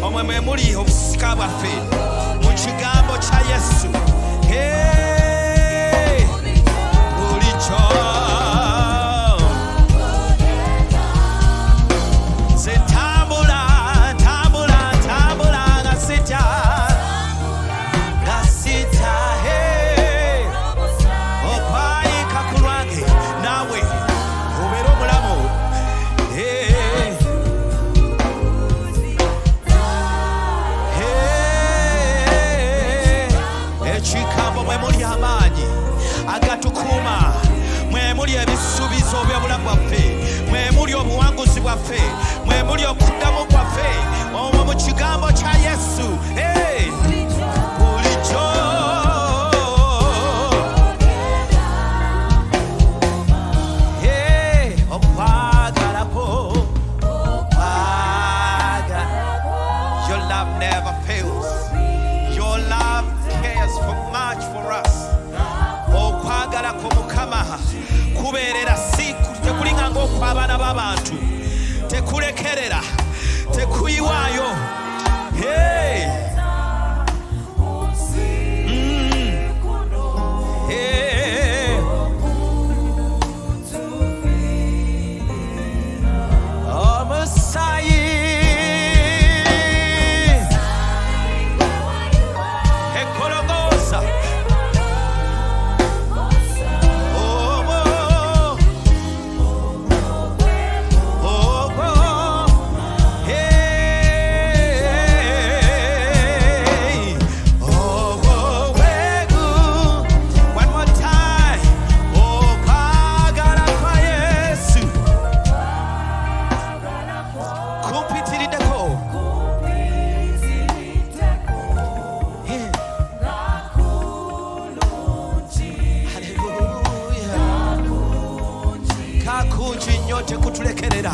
Omwe muri obusika bwaffe mu kigambo kya Yesu. Bulijjo nze ntambula nga Sitya okwayika ku lwange naawe obeera omulamu. Ekigambo mwe muli amaanyi agatukuuma, mwe muli ebisuubizo by'obulamu bwaffe, mwe muli obuwanguzi bwaffe, mwe muli okuddamu kwaffe omwo mu kigambo kya Yesu. Bulijjo okwagala kwo, your love never fails. Your love cares for much for us. Okwagala ko Mukama kubeerera si tekulinga ng'okw'abaana b'abantu, tekulekerera, tekuyiwaayo. Kakunji nnyo tekutulekerera.